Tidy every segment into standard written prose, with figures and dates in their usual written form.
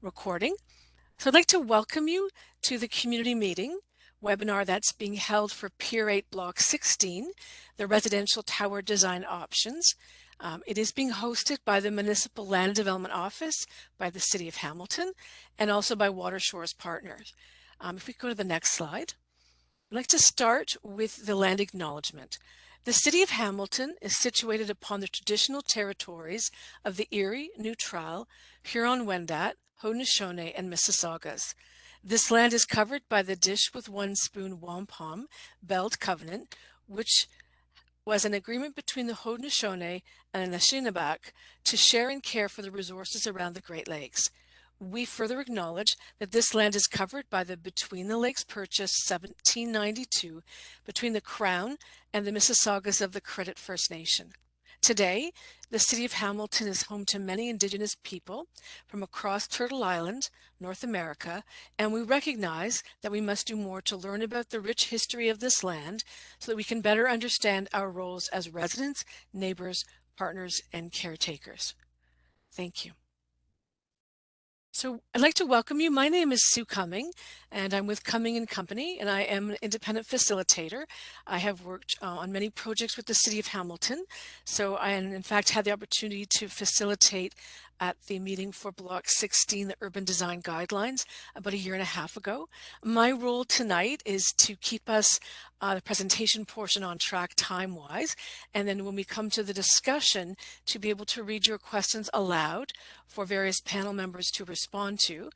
recording. So I'd like to welcome you to the community meeting webinar that's being held for Pier 8 Block 16, the residential tower design options. It is being hosted by the Municipal Land Development Office, by the City of Hamilton, and also by Waterfront Shores Partners. If we go to the next slide, I'd like to start with the land acknowledgement. The City of Hamilton is situated upon the traditional territories of the Erie, Neutral, Huron-Wendat, Haudenosaunee, and Mississaugas. This land is covered by the Dish with One Spoon Wampum Belt Covenant, which was an agreement between the Haudenosaunee and Anishinaabe to share and care for the resources around the Great Lakes. We further acknowledge that this land is covered by the Between the Lakes Purchase 1792 between the Crown and the Mississaugas of the Credit First Nation. Today, the City of Hamilton is home to many Indigenous people from across Turtle Island, North America, and we recognize that we must do more to learn about the rich history of this land so that we can better understand our roles as residents, neighbors, partners, and caretakers. Thank you. So I'd like to welcome you. My name is Sue Cumming, and I'm with Cumming & Company, and I am an independent facilitator. I have worked on many projects with the City of Hamilton, so I, in fact, had the opportunity to facilitate at the meeting for Block 16, the Urban Design Guidelines, about a year and a half ago. My role tonight is to keep us the presentation portion on track time-wise, and then when we come to the discussion, to be able to read your questions aloud for various panel members to respond to.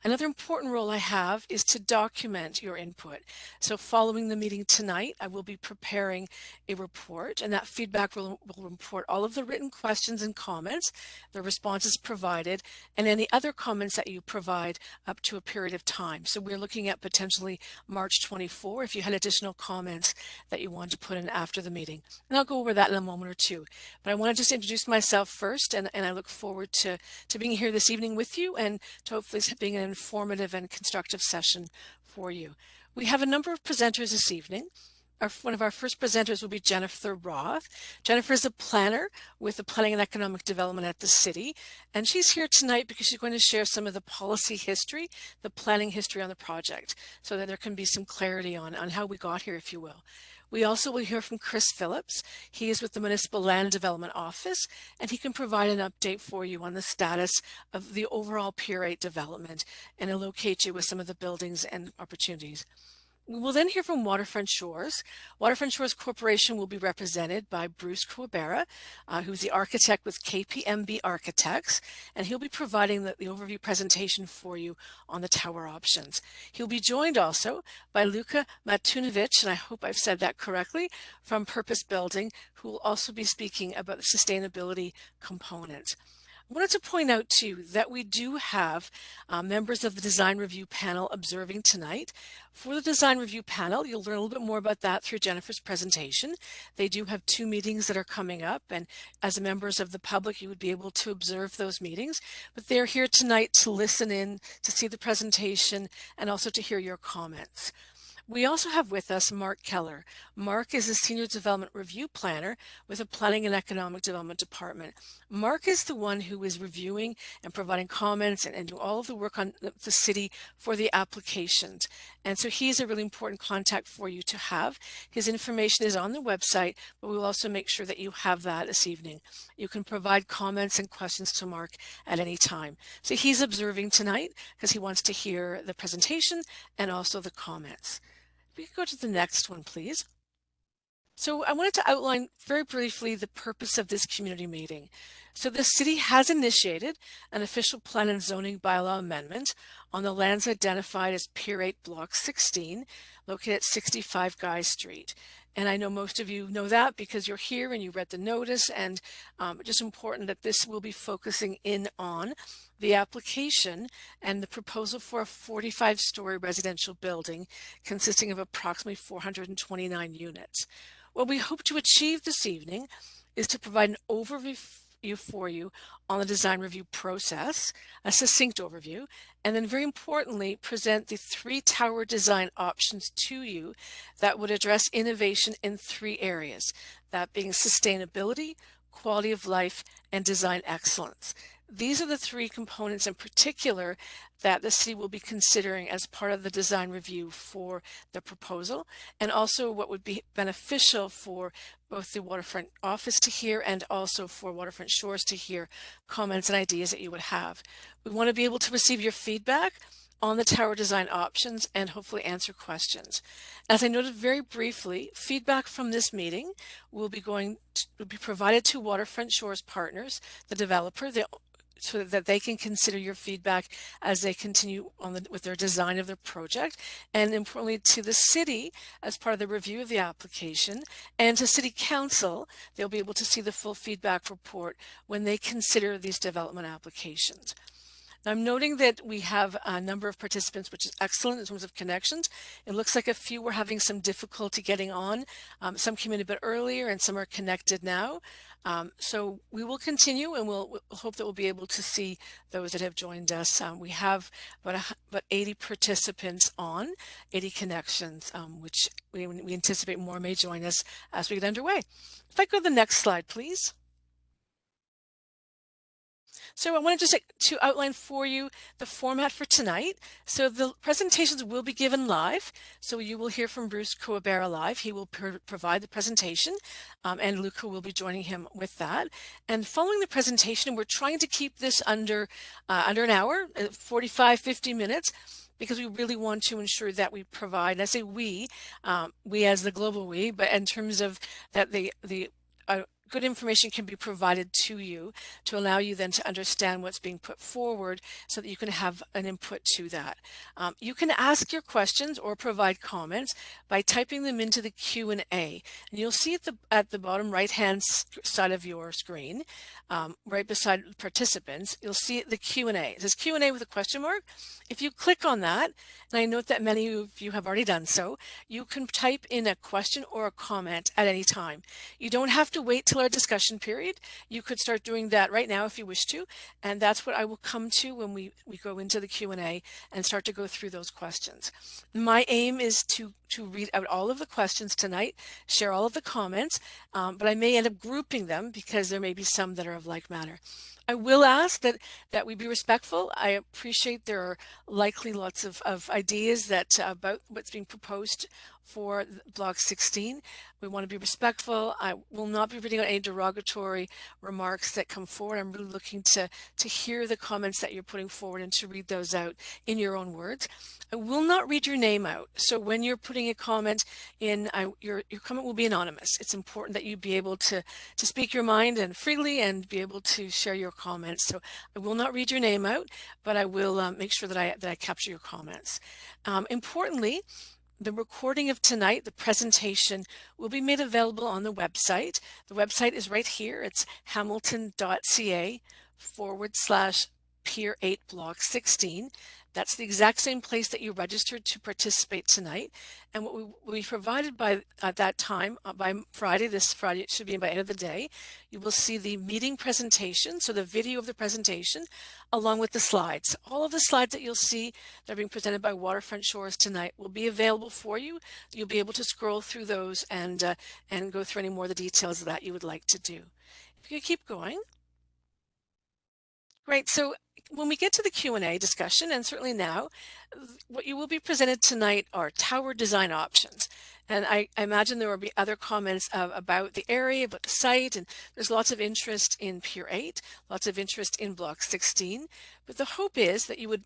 Another important role I have is to document your input. So following the meeting tonight, I will be preparing a report, and that feedback will report all of the written questions and comments, the responses provided, and any other comments that you provide up to a period of time. So we're looking at potentially March 24 if you had additional comments that you wanted to put in after the meeting. And I'll go over that in a moment or two. But I want to just introduce myself first, and I look forward to being here this evening with you and to hopefully being an informative and constructive session for you. We have a number of presenters this evening. One of our first presenters will be Jennifer Roth. Jennifer is a planner with the Planning and Economic Development at the City, and she's here tonight because she's going to share some of the policy history, the planning history on the project, so that there can be some clarity on how we got here, if you will. We also will hear from Chris Phillips. He is with the Municipal Land Development Office, and he can provide an update for you on the status of the overall Pier 8 development, and he'll locate you with some of the buildings and opportunities. We will then hear from Waterfront Shores. Waterfront Shores Corporation will be represented by Bruce Corbeira, who's the architect with KPMB Architects, and he'll be providing the overview presentation for you on the tower options. He'll be joined also by Luka Matunovic, and I hope I've said that correctly, from Purpose Building, who will also be speaking about the sustainability component. I wanted to point out, too, that we do have members of the design review panel observing tonight. For the design review panel, you'll learn a little bit more about that through Jennifer's presentation. They do have 2 meetings that are coming up, and as members of the public, you would be able to observe those meetings. But they're here tonight to listen in, to see the presentation, and also to hear your comments. We also have with us Mark Keller. Mark is a Senior Development Review Planner with the Planning and Economic Development Department. Mark is the one who is reviewing and providing comments and doing all of the work on the city for the applications. And so he's a really important contact for you to have. His information is on the website, but we will also make sure that you have that this evening. You can provide comments and questions to Mark at any time. So he's observing tonight because he wants to hear the presentation and also the comments. We can go to the next one, please. So I wanted to outline very briefly the purpose of this community meeting. So the city has initiated an official plan and zoning bylaw amendment on the lands identified as Pier 8 Block 16, located at 65 Guy Street. And I know most of you know that because you're here and you read the notice, and just important that this will be focusing in on the application and the proposal for a 45-story residential building consisting of approximately 429 units. What we hope to achieve this evening is to provide an overview for you on the design review process, a succinct overview, and then very importantly, present the 3 tower design options to you that would address innovation in 3 areas, that being sustainability, quality of life, and design excellence. These are the three components in particular that the city will be considering as part of the design review for the proposal, and also what would be beneficial for both the waterfront office to hear and also for Waterfront Shores to hear comments and ideas that you would have. We want to be able to receive your feedback on the tower design options and hopefully answer questions. As I noted very briefly, feedback from this meeting will be provided to Waterfront Shores Partners, the developer, so that they can consider your feedback as they continue with their design of their project, and importantly to the city as part of the review of the application, and to City Council. They'll be able to see the full feedback report when they consider these development applications. I'm noting that we have a number of participants, which is excellent in terms of connections. It looks like a few were having some difficulty getting on. Some came in a bit earlier and some are connected now. So we will continue, and we'll hope that we'll be able to see those that have joined us. We have about 80 participants on, 80 connections, which we anticipate more may join us as we get underway. If I go to the next slide, please. So I wanted to outline for you the format for tonight. So the presentations will be given live. So you will hear from Bruce Corbeira live. He will provide the presentation, and Luca will be joining him with that. And following the presentation, we're trying to keep this under an hour, 45, 50 minutes, because we really want to ensure that we provide, and I say we as the global we, but in terms of that the good information can be provided to you to allow you then to understand what's being put forward so that you can have an input to that. You can ask your questions or provide comments by typing them into the Q&A. And you'll see at the bottom right-hand side of your screen, right beside participants, you'll see the Q&A. It says Q&A with a question mark. If you click on that, and I note that many of you have already done so, you can type in a question or a comment at any time. You don't have to wait till our discussion period. You could start doing that right now if you wish to, and that's what I will come to when we go into the Q&A and start to go through those questions. My aim is to read out all of the questions tonight, share all of the comments, but I may end up grouping them because there may be some that are of like matter. I will ask that we be respectful. I appreciate there are likely lots of ideas about what's being proposed for Block 16. We want to be respectful. I will not be reading out any derogatory remarks that come forward. I'm really looking to hear the comments that you're putting forward and to read those out in your own words. I will not read your name out. So when you're putting a comment in, your comment will be anonymous. It's important that you be able to speak your mind and freely and be able to share your comments. So I will not read your name out, but I will make sure that I capture your comments. Importantly, the recording of tonight, the presentation, will be made available on the website. The website is right here. It's hamilton.ca/Pier 8 Block 16. That's the exact same place that you registered to participate tonight. And what will be provided at that time, by Friday, this Friday, it should be by the end of the day, you will see the meeting presentation, so the video of the presentation, along with the slides. All of the slides that you'll see that are being presented by Waterfront Shores tonight will be available for you. You'll be able to scroll through those and go through any more of the details that you would like to do. If you could keep going. Great. So when we get to the Q&A discussion, and certainly now, what you will be presented tonight are tower design options. And I imagine there will be other comments about the area, about the site, and there's lots of interest in Pier 8, lots of interest in Block 16. But the hope is that you would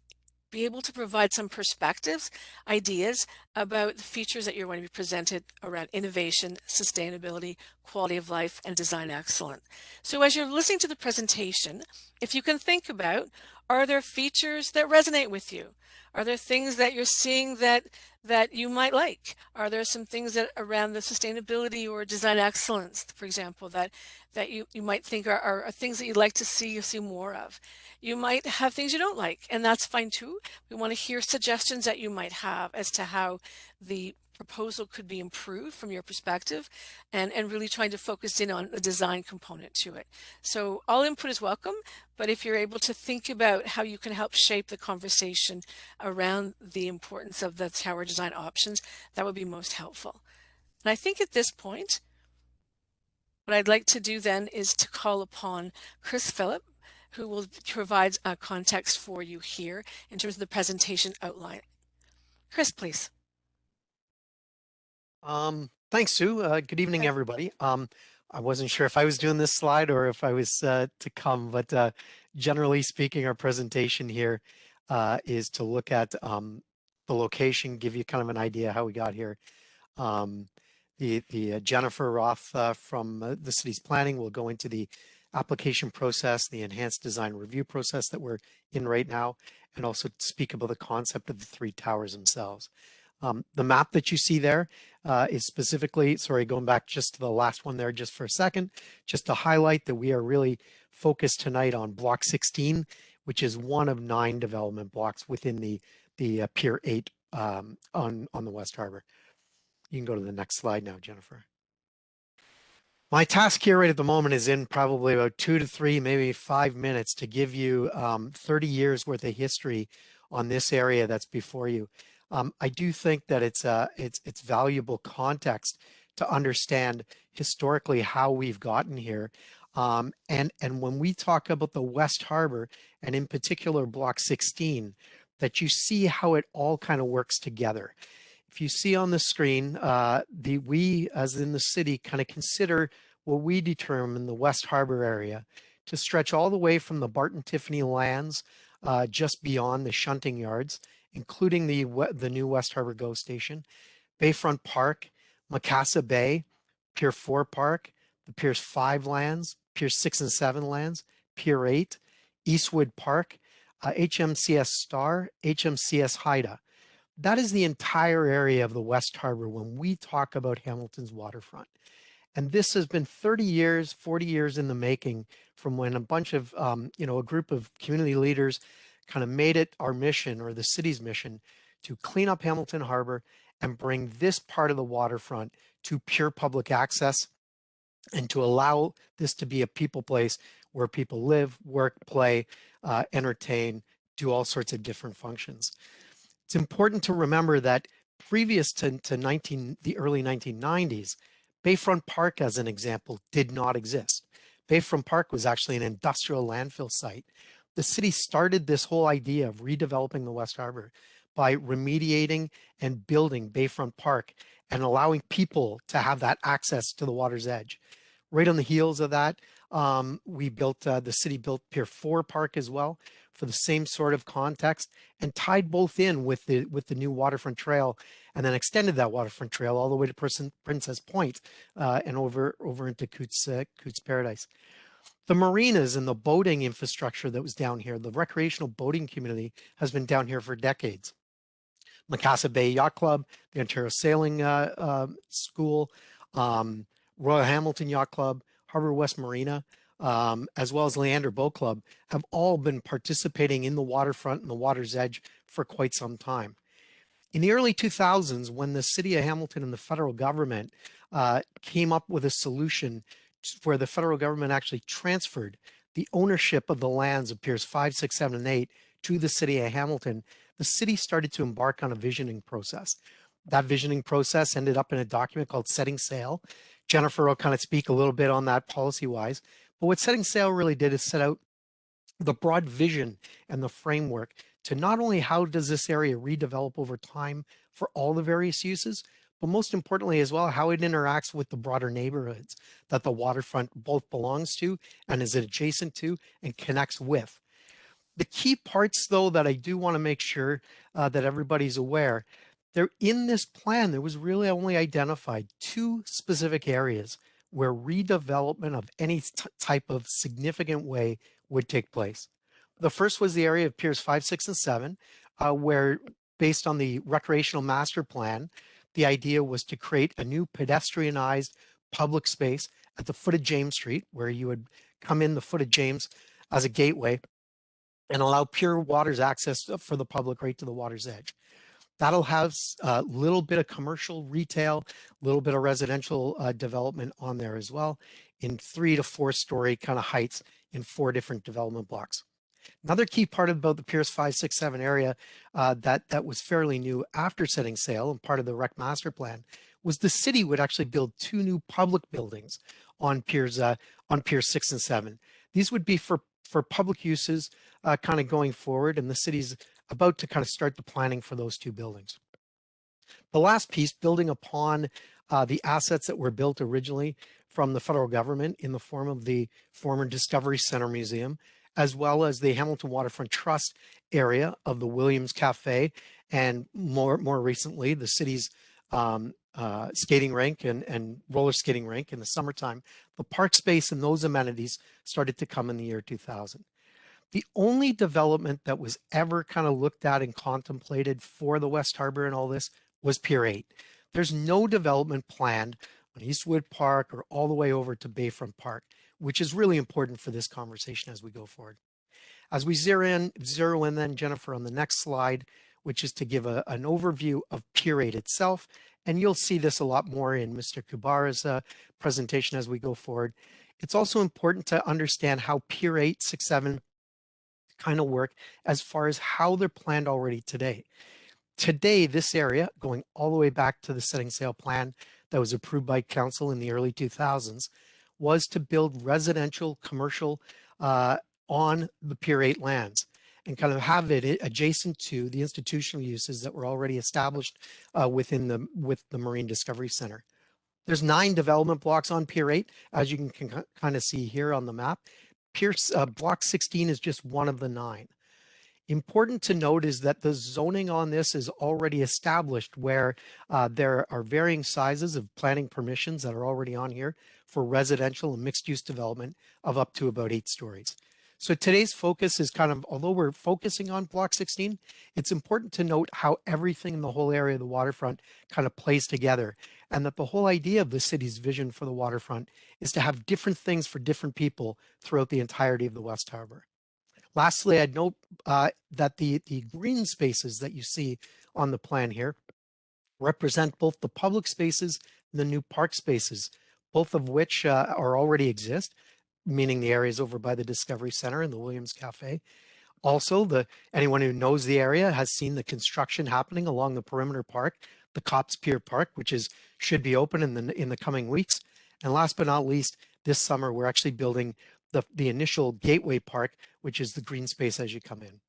be able to provide some perspectives, ideas about the features that you're going to be presented around innovation, sustainability, quality of life, and design excellence. So as you're listening to the presentation, if you can think about, are there features that resonate with you? Are there things that you're seeing that you might like? Are there some things that around the sustainability or design excellence, for example, that you might think are things that you'd like to see more of? You might have things you don't like, and that's fine too. We want to hear suggestions that you might have as to how the proposal could be improved from your perspective, and really trying to focus in on the design component to it. So all input is welcome, but if you're able to think about how you can help shape the conversation around the importance of the tower design options, that would be most helpful. And I think at this point, what I'd like to do then is to call upon Chris Phillip, who will provide context for you here in terms of the presentation outline. Chris, please. Thanks, Sue. Good evening, everybody. I wasn't sure if I was doing this slide or if I was to come, but generally speaking, our presentation here is to look at the location, give you kind of an idea how we got here. The Jennifer Roth from the city's planning will go into the application process, the enhanced design review process that we're in right now, and also speak about the concept of the three towers themselves. The map that you see there is specifically, sorry, going back just to the last one there just for a second, just to highlight that we are really focused tonight on Block 16, which is one of 9 development blocks within the Pier 8 on the West Harbor. You can go to the next slide now, Jennifer. My task here right at the moment is in probably about 2 to 3, maybe 5 minutes to give you 30 years worth of history on this area that's before you. I do think that it's valuable context to understand historically how we've gotten here. And when we talk about the West Harbor, and in particular Block 16, that you see how it all kind of works together. If you see on the screen, we, as in the city, kind of consider what we determine the West Harbor area to stretch all the way from the Barton Tiffany lands just beyond the shunting yards, including the new West Harbor GO station, Bayfront Park, Macassa Bay, Pier 4 Park, the Piers 5 lands, Piers 6 and 7 lands, Pier 8, Eastwood Park, HMCS Star, HMCS Haida. That is the entire area of the West Harbor when we talk about Hamilton's waterfront. And this has been 30 years, 40 years in the making from when a bunch of, a group of community leaders kind of made it our mission, or the city's mission, to clean up Hamilton Harbor and bring this part of the waterfront to pure public access and to allow this to be a people place where people live, work, play, entertain, do all sorts of different functions. It's important to remember that previous to the early 1990s, Bayfront Park, as an example, did not exist. Bayfront Park was actually an industrial landfill site. The city started this whole idea of redeveloping the West Harbor by remediating and building Bayfront Park and allowing people to have that access to the water's edge. Right on the heels of that, the city built Pier 4 Park as well for the same sort of context, and tied both in with the new waterfront trail, and then extended that waterfront trail all the way to Princess Point and over into Coots Paradise. The marinas and the boating infrastructure that was down here, the recreational boating community has been down here for decades. Macassa Bay Yacht Club, the Ontario Sailing School, Royal Hamilton Yacht Club, Harbor West Marina, as well as Leander Boat Club, have all been participating in the waterfront and the water's edge for quite some time. In the early 2000s, when the city of Hamilton and the federal government came up with a solution where the federal government actually transferred the ownership of the lands of Piers 5, 6, 7, and 8 to the city of Hamilton, the city started to embark on a visioning process. That visioning process ended up in a document called Setting Sail. Jennifer will kind of speak a little bit on that policy-wise. But what Setting Sail really did is set out the broad vision and the framework to not only how does this area redevelop over time for all the various uses, but most importantly as well, how it interacts with the broader neighborhoods that the waterfront both belongs to and is adjacent to and connects with. The key parts, though, that I do want to make sure that everybody's aware, in this plan, there was really only identified 2 specific areas where redevelopment of any type of significant way would take place. The first was the area of Piers 5, 6, and 7, where, based on the recreational master plan, the idea was to create a new pedestrianized public space at the foot of James Street, where you would come in the foot of James as a gateway and allow pure waters access for the public right to the water's edge. That'll have a little bit of commercial, retail, a little bit of residential development on there as well, in 3 to 4 story kind of heights in 4 different development blocks. Another key part about the Piers 5, 6, 7 area that was fairly new after Setting Sail and part of the rec master plan was the city would actually build 2 new public buildings on Piers 6 and 7. These would be for for public uses kind of going forward, and the city's about to kind of start the planning for those two buildings. The last piece, building upon the assets that were built originally from the federal government in the form of the former Discovery Center Museum, as well as the Hamilton Waterfront Trust area of the Williams Cafe, and more recently, the city's skating rink and roller skating rink in the summertime. The park space and those amenities started to come in the year 2000. The only development that was ever kind of looked at and contemplated for the West Harbor and all this was Pier 8. There's no development planned on Eastwood Park or all the way over to Bayfront Park, which is really important for this conversation as we go forward. As we zero in then, Jennifer, on the next slide, which is to give an overview of Pier 8 itself. And you'll see this a lot more in Mr. Corbeira's presentation as we go forward. It's also important to understand how Pier 8, 6, 7 kind of work as far as how they're planned already today. Today, this area, going all the way back to the setting sail plan that was approved by council in the early 2000s, was to build residential, commercial on the Pier 8 lands and kind of have it adjacent to the institutional uses that were already established with the Marine Discovery Center. There's 9 development blocks on Pier 8, as you can kind of see here on the map. Block 16 is just one of the 9. Important to note is that the zoning on this is already established, where there are varying sizes of planning permissions that are already on here for residential and mixed use development of up to about 8 stories. So today's focus is kind of, although we're focusing on Block 16, it's important to note how everything in the whole area of the waterfront kind of plays together, and that the whole idea of the city's vision for the waterfront is to have different things for different people throughout the entirety of the West Harbor. Lastly, I'd note that the green spaces that you see on the plan here represent both the public spaces and the new park spaces, both of which are already exist, meaning the areas over by the Discovery Center and the Williams Cafe. Also, anyone who knows the area has seen the construction happening along the perimeter park, the Cops Pier Park, which should be open in the coming weeks. And last but not least, this summer we're actually building the initial Gateway Park, which is the green space as you come in.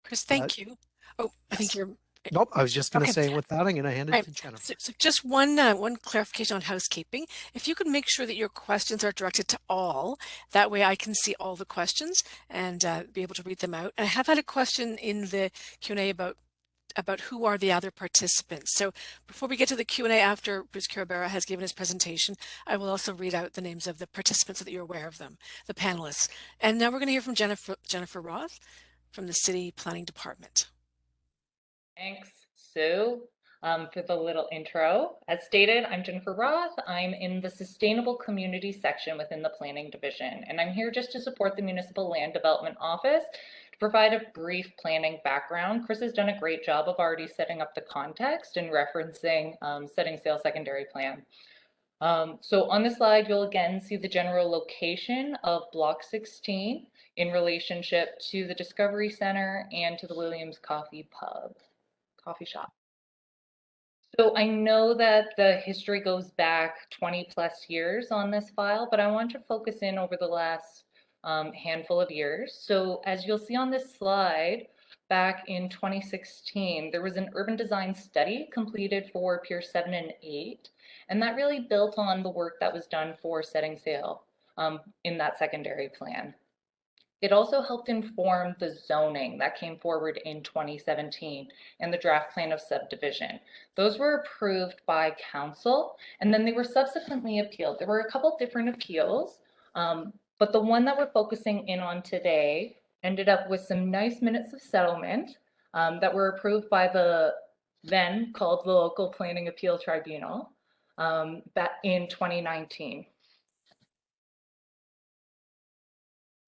Chris, thank you. Oh, I think Yes. you're Nope, I was just going to okay. say with that, I'm going to hand All it right. to Jennifer. So just one clarification on housekeeping. If you could make sure that your questions are directed to all, that way I can see all the questions and be able to read them out. I have had a question in the Q&A about who are the other participants. So before we get to the Q&A after Bruce Corbeira has given his presentation, I will also read out the names of the participants so that you're aware of them, the panelists. And now we're going to hear from Jennifer Roth from the City Planning Department. Thanks, Sue, for the little intro. As stated, I'm Jennifer Roth. I'm in the Sustainable Community section within the Planning Division, and I'm here just to support the Municipal Land Development Office to provide a brief planning background. Chris has done a great job of already setting up the context and referencing setting sail secondary plan. So on this slide, you'll again see the general location of Block 16 in relationship to the Discovery Center and to the Williams Coffee Shop. So I know that the history goes back 20 plus years on this file, but I want to focus in over the last handful of years. So as you'll see on this slide, back in 2016, there was an urban design study completed for Pier 7 and 8, and that really built on the work that was done for setting sail in that secondary plan. It also helped inform the zoning that came forward in 2017 and the draft plan of subdivision. Those were approved by council and then they were subsequently appealed. There were a couple different appeals, but the one that we're focusing in on today ended up with some nice minutes of settlement that were approved by the then called the Local Planning Appeal Tribunal back in 2019.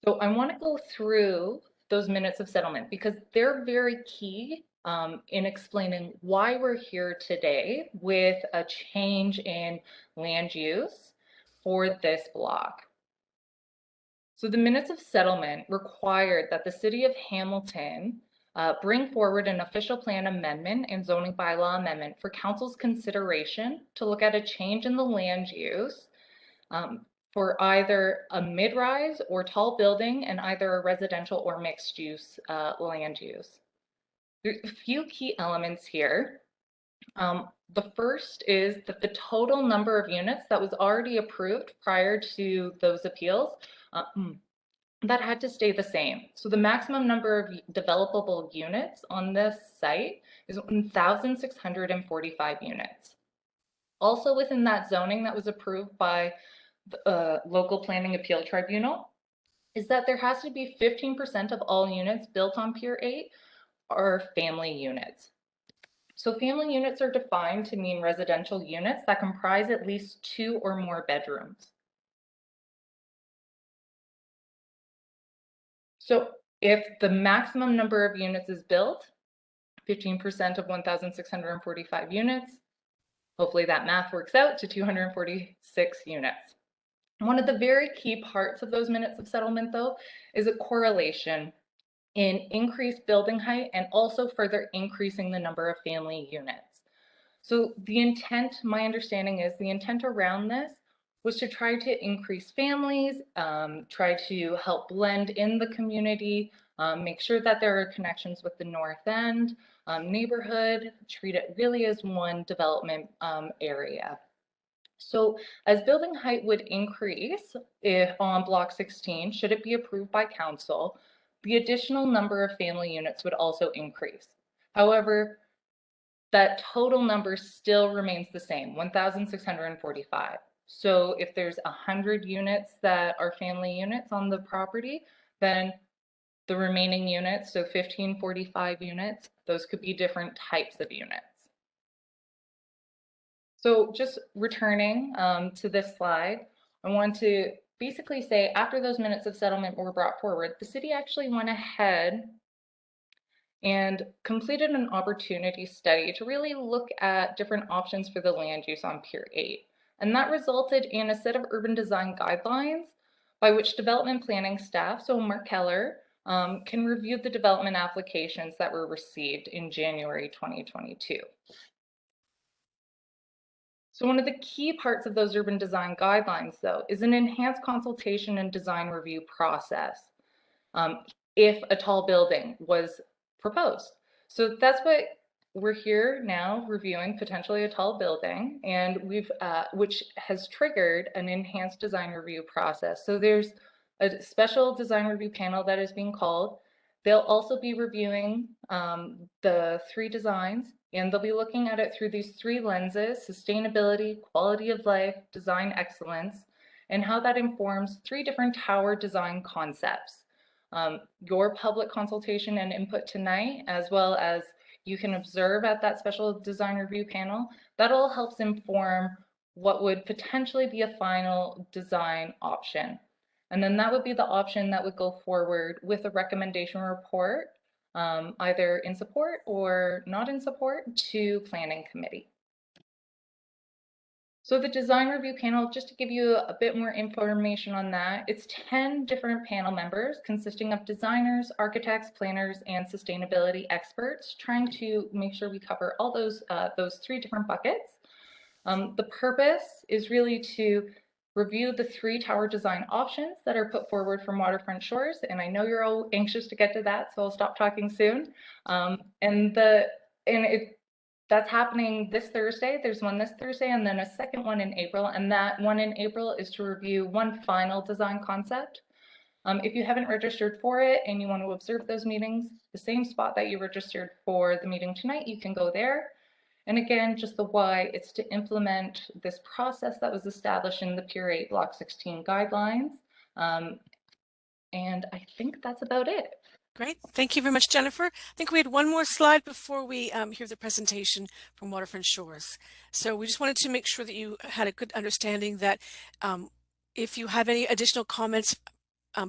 So I want to go through those minutes of settlement because they're very key in explaining why we're here today with a change in land use for this block. So the minutes of settlement required that the city of Hamilton bring forward an official plan amendment and zoning bylaw amendment for council's consideration to look at a change in the land use for either a mid-rise or tall building and either a residential or mixed use land use. There's a few key elements here. The first is that the total number of units that was already approved prior to those appeals that had to stay the same. So the maximum number of developable units on this site is 1,645 units. Also within that zoning that was approved by the local planning appeal tribunal is that there has to be 15% of all units built on Pier 8 are family units. So family units are defined to mean residential units that comprise at least 2 or more bedrooms. So if the maximum number of units is built, 15% of 1,645 units, hopefully that math works out to 246 units. One of the very key parts of those minutes of settlement, though, is a correlation in increased building height and also further increasing the number of family units. So the intent, my understanding is the intent around this was to try to increase families, try to help blend in the community, make sure that there are connections with the North End neighborhood, treat it really as one development area. So as building height would increase if on block 16, should it be approved by council, the additional number of family units would also increase. However, that total number still remains the same, 1,645. So if there's 100 units that are family units on the property, then the remaining units, so 1,545 units, those could be different types of units. So just returning to this slide, I want to basically say after those minutes of settlement were brought forward, the city actually went ahead and completed an opportunity study to really look at different options for the land use on Pier 8. And that resulted in a set of urban design guidelines by which development planning staff, so Mark Keller, can review the development applications that were received in January 2022. So one of the key parts of those urban design guidelines, though, is an enhanced consultation and design review process if a tall building was proposed. So that's what we're here now reviewing, potentially a tall building, and we've which has triggered an enhanced design review process. So there's a special design review panel that is being called. They'll also be reviewing the 3 designs, and they'll be looking at it through these 3 lenses: sustainability, quality of life, design excellence, and how that informs 3 different tower design concepts. Your public consultation and input tonight, as well as you can observe at that special design review panel, that all helps inform what would potentially be a final design option. And then that would be the option that would go forward with a recommendation report, either in support or not in support, to Planning Committee. So the design review panel, just to give you a bit more information on that, it's 10 different panel members consisting of designers, architects, planners, and sustainability experts, trying to make sure we cover all those 3 different buckets. The purpose is really to review the 3 tower design options that are put forward from Waterfront Shores, and I know you're all anxious to get to that, so I'll stop talking soon. That's happening this Thursday. There's one this Thursday and then a second one in April. And that one in April is to review one final design concept. If you haven't registered for it and you want to observe those meetings, the same spot that you registered for the meeting tonight, you can go there. And again, just the why, it's to implement this process that was established in the Pier 8 Block 16 guidelines. And I think that's about it. Great. Thank you very much, Jennifer. I think we had one more slide before we hear the presentation from Waterfront Shores. So we just wanted to make sure that you had a good understanding that if you have any additional comments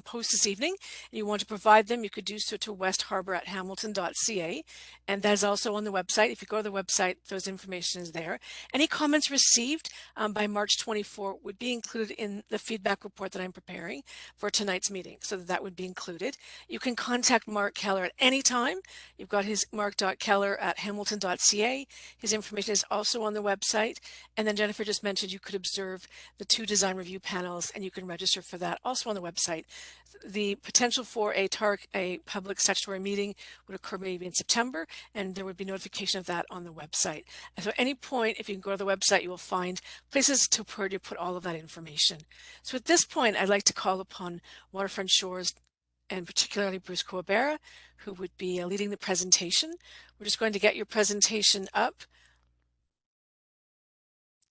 post this evening and you want to provide them, you could do so to westharbor@hamilton.ca, and that is also on the website. If you go to the website, those information is there. Any comments received by March 24 would be included in the feedback report that I'm preparing for tonight's meeting, so that would be included. You can contact Mark Keller at any time. You've got his mark.keller@hamilton.ca. His information is also on the website. And then Jennifer just mentioned you could observe the 2 design review panels, and you can register for that also on the website. The potential for a public statutory meeting would occur maybe in September, and there would be notification of that on the website. And so at any point, if you can go to the website, you will find places to where you put all of that information. So at this point, I'd like to call upon Waterfront Shores and particularly Bruce Corbeira, who would be leading the presentation. We're just going to get your presentation up.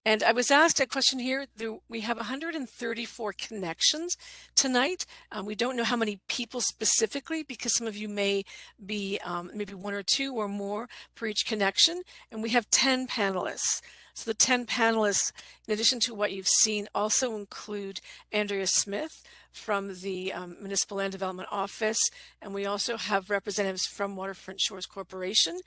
And I was asked a question here. We have 134 connections tonight. We don't know how many people specifically, because some of you may be maybe 1 or 2 or more per each connection. And we have 10 panelists. So the 10 panelists, in addition to what you've seen, also include Andrea Smith from the Municipal Land Development Office. And we also have representatives from Waterfront Shores Corporation,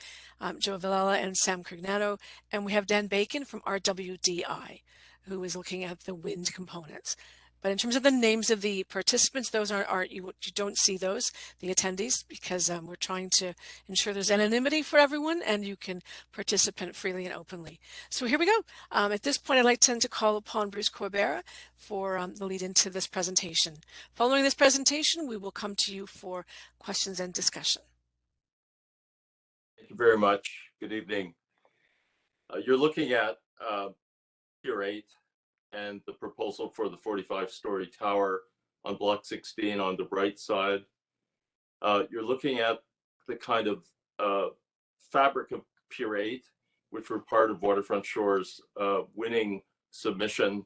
Joe Villela and Sam Cognato. And we have Dan Bacon from RWDI, who is looking at the wind components. But in terms of the names of the participants, those aren't you don't see those, the attendees, because we're trying to ensure there's anonymity for everyone and you can participate freely and openly. So here we go. At this point, I'd like to call upon Bruce Corbeira for the lead into this presentation. Following this presentation, we will come to you for questions and discussion. Thank you very much. Good evening. You're looking at Pier 8 and the proposal for the 45-story tower on Block 16 on the right side. You're looking at the kind of fabric of Pier 8, which were part of Waterfront Shores' winning submission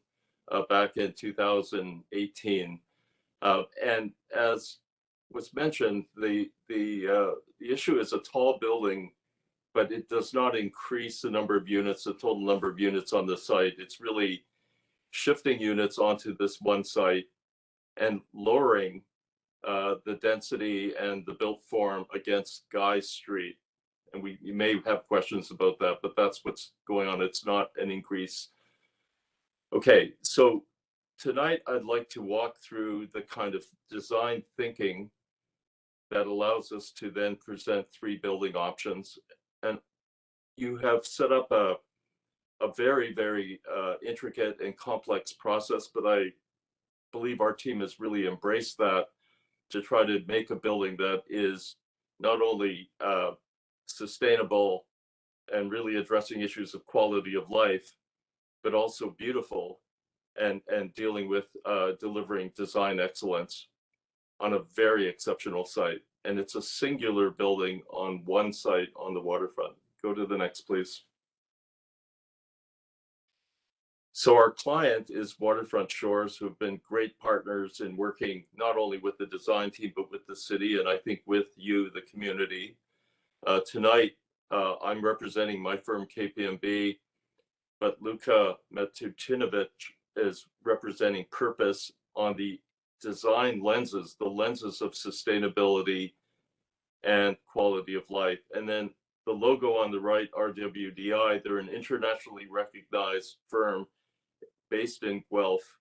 back in 2018. And as was mentioned, the issue is a tall building, but it does not increase the number of units, the total number of units on the site. It's really shifting units onto this one site and lowering the density and the built form against Guy Street. And you may have questions about that, but that's what's going on. It's not an increase. Okay, so tonight I'd like to walk through the kind of design thinking that allows us to then present 3 building options. And you have set up a very, very intricate and complex process, but I believe our team has really embraced that to try to make a building that is not only sustainable and really addressing issues of quality of life, but also beautiful and dealing with delivering design excellence on a very exceptional site. And it's a singular building on one site on the waterfront. Go to the next, please. So our client is Waterfront Shores, who have been great partners in working not only with the design team, but with the city, and I think with you, the community. Tonight, I'm representing my firm, KPMB, but Luka Matucinovic is representing Purpose on the design lenses, the lenses of sustainability and quality of life. And then the logo on the right, RWDI, they're an internationally recognized firm based in Guelph,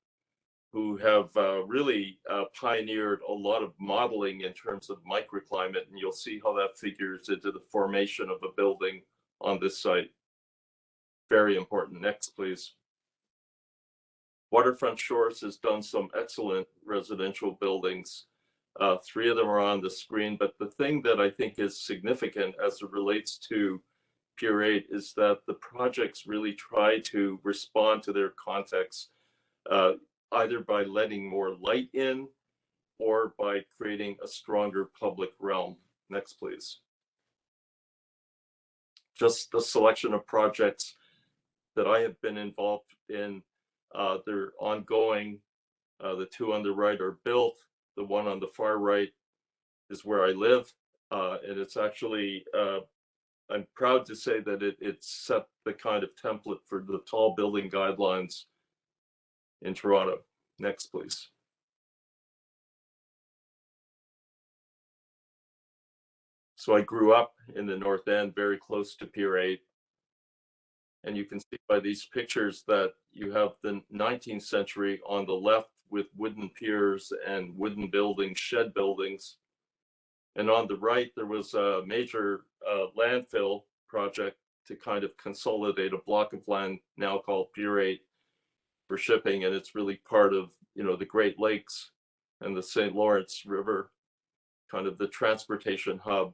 who have really pioneered a lot of modeling in terms of microclimate, and you'll see how that figures into the formation of a building on this site. Very important. Next, please. Waterfront Shores has done some excellent residential buildings. 3 of them are on the screen, but the thing that I think is significant as it relates to Pier 8 is that the projects really try to respond to their context, either by letting more light in or by creating a stronger public realm. Next, please. Just the selection of projects that I have been involved in, they're ongoing. The 2 on the right are built. The one on the far right is where I live. And it's actually, I'm proud to say that it set the kind of template for the tall building guidelines in Toronto. Next, please. So I grew up in the North End, very close to Pier 8. And you can see by these pictures that you have the 19th century on the left with wooden piers and wooden buildings, shed buildings. And on the right, there was a major landfill project to kind of consolidate a block of land now called Pier 8 for shipping. And it's really part of, the Great Lakes and the St. Lawrence River, kind of the transportation hub,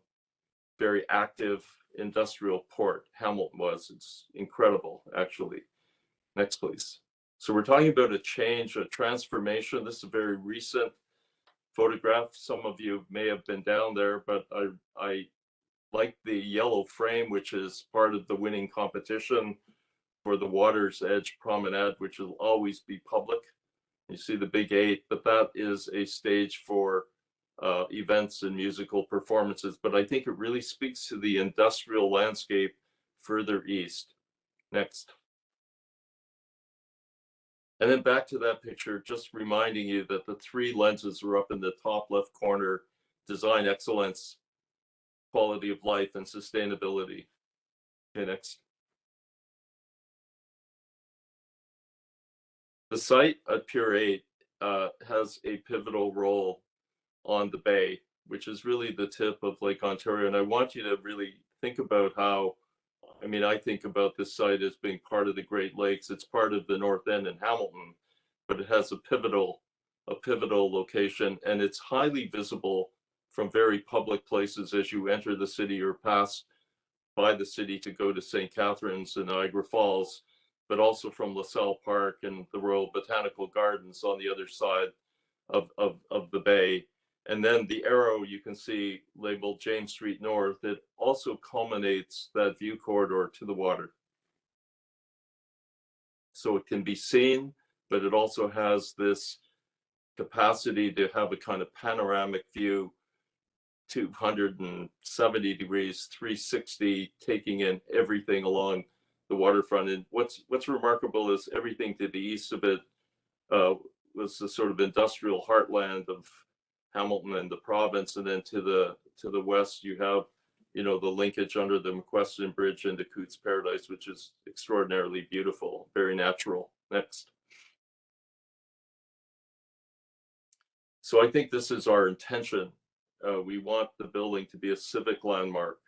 very active industrial port. Hamilton was. It's incredible, actually. Next, please. So we're talking about a change, a transformation. This is a very recent photograph. Some of you may have been down there, but I like the yellow frame, which is part of the winning competition for the Water's Edge Promenade, which will always be public. You see the big 8, but that is a stage for events and musical performances. But I think it really speaks to the industrial landscape further east. Next. And then back to that picture, just reminding you that the 3 lenses are up in the top left corner: design excellence, quality of life, and sustainability. Okay, next. The site at Pier 8 has a pivotal role on the bay, which is really the tip of Lake Ontario. And I want you to really think about how, I think about this site as being part of the Great Lakes. It's part of the North End in Hamilton, but it has a pivotal location, and it's highly visible from very public places as you enter the city or pass by the city to go to St. Catharines and Niagara Falls, but also from LaSalle Park and the Royal Botanical Gardens on the other side of the bay. And then the arrow you can see labeled James Street North, it also culminates that view corridor to the water. So it can be seen, but it also has this capacity to have a kind of panoramic view, 270 degrees, 360, taking in everything along the waterfront. And what's remarkable is everything to the east of it was the sort of industrial heartland of Hamilton and the province, and then to the west you have, the linkage under the Mcquestion Bridge into Cootes Paradise, which is extraordinarily beautiful, very natural. Next. So I think this is our intention. We want the building to be a civic landmark,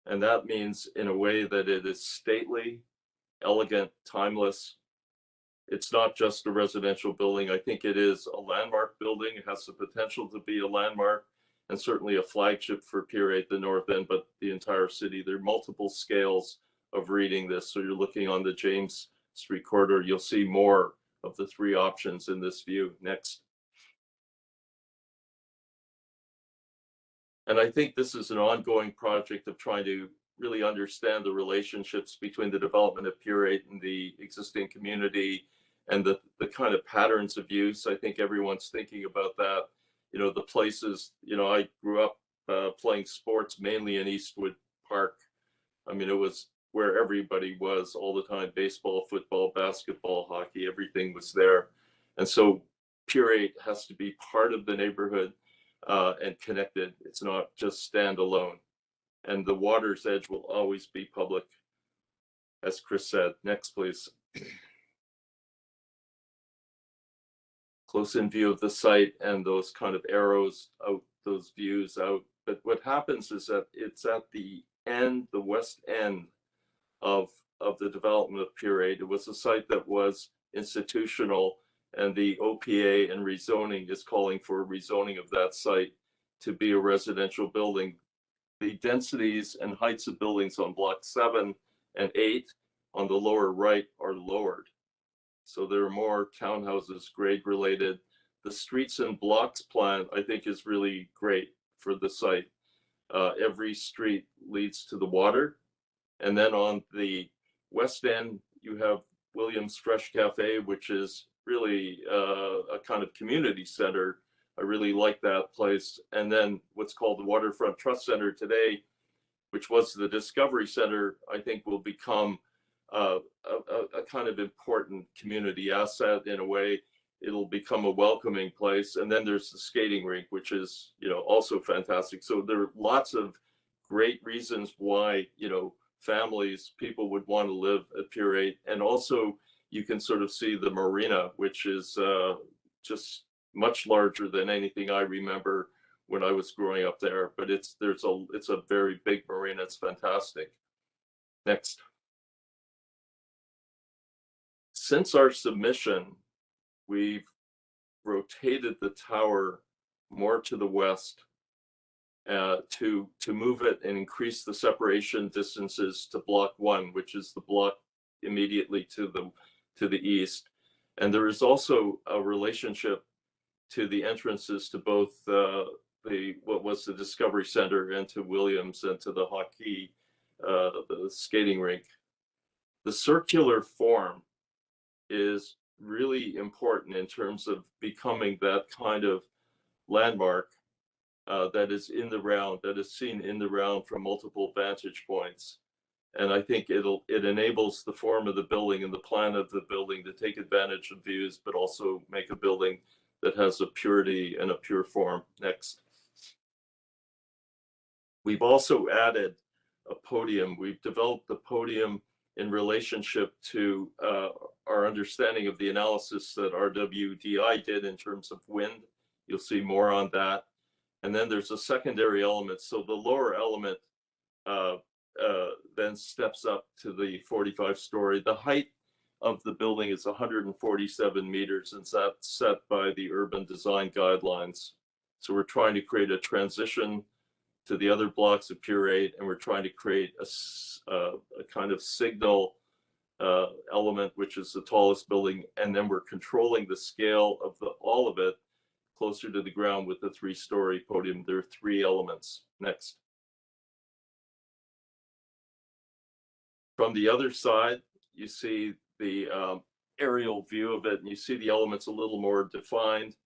and that means in a way that it is stately, elegant, timeless. It's not just a residential building. I think it is a landmark building. It has the potential to be a landmark and certainly a flagship for Pier 8, the North End, but the entire city. There are multiple scales of reading this. So you're looking on the James Street corridor. You'll see more of the 3 options in this view. Next. And I think this is an ongoing project of trying to really understand the relationships between the development of Pier 8 and the existing community, and the kind of patterns of use. I think everyone's thinking about that. The places, I grew up playing sports mainly in Eastwood Park. It was where everybody was all the time: baseball, football, basketball, hockey, everything was there. And so Pier 8 has to be part of the neighborhood and connected. It's not just standalone. And the Water's Edge will always be public, as Chris said. Next, please. Close in view of the site and those kind of arrows out, those views out. But what happens is that it's at the end, the west end of the development of Pier 8. It was a site that was institutional, and the OPA and rezoning is calling for rezoning of that site to be a residential building. The densities and heights of buildings on block 7 and 8 on the lower right are lowered. So there are more townhouses, grade related. The streets and blocks plan, I think, is really great for the site. Every street leads to the water. And then on the west end, you have Williams Fresh Cafe, which is really a kind of community center. I really like that place. And then what's called the Waterfront Trust Center today, which was the Discovery Center, I think will become a kind of important community asset in a way. it'll become a welcoming place. And then there's the skating rink, which is, also fantastic. So there are lots of great reasons why, families, people would want to live at Pier 8. And also you can sort of see the marina, which is just much larger than anything I remember when I was growing up there. But it's a very big marina. It's fantastic. Next. Since our submission, we've rotated the tower more to the west to move it and increase the separation distances to block 1, which is the block immediately to the east. And there is also a relationship to the entrances to both what was the Discovery Center and to Williams and to the hockey, the skating rink. The circular form is really important in terms of becoming that kind of landmark that is in the round, that is seen in the round from multiple vantage points. And I think it enables the form of the building and the plan of the building to take advantage of views, but also make a building that has a purity and a pure form. Next. We've also added a podium. We've developed the podium in relationship to our understanding of the analysis that RWDI did in terms of wind. You'll see more on that. And then there's a secondary element. So the lower element then steps up to the 45-story. The height of the building is 147 meters, and that's set by the urban design guidelines. So we're trying to create a transition to the other blocks of Pier 8, and we're trying to create a kind of signal element, which is the tallest building, and then we're controlling the scale of all of it closer to the ground with the 3-story podium. There are 3 elements. Next. From the other side, you see the aerial view of it, and you see the elements a little more defined.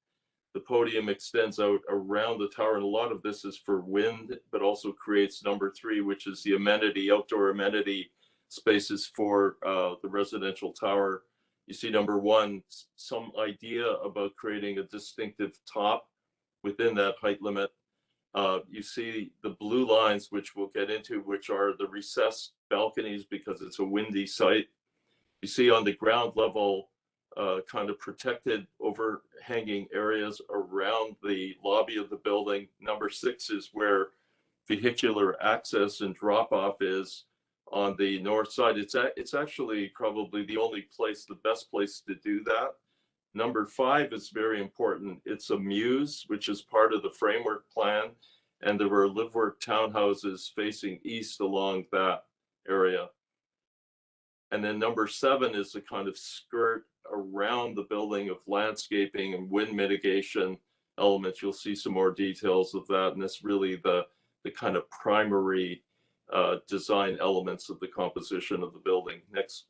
The podium extends out around the tower, and a lot of this is for wind, but also creates number 3, which is the outdoor amenity spaces for the residential tower. You see number 1, some idea about creating a distinctive top within that height limit. You see the blue lines, which we'll get into, which are the recessed balconies because it's a windy site. You see on the ground level, kind of protected overhanging areas around the lobby of the building. Number 6 is where vehicular access and drop off is on the north side. It's actually probably the best place to do that. Number 5 is very important. It's a mews, which is part of the framework plan, and there were live-work townhouses facing east along that area. And then number 7 is a kind of skirt around the building of landscaping and wind mitigation elements. You'll see some more details of that, and that's really the kind of primary design elements of the composition of the building. Next.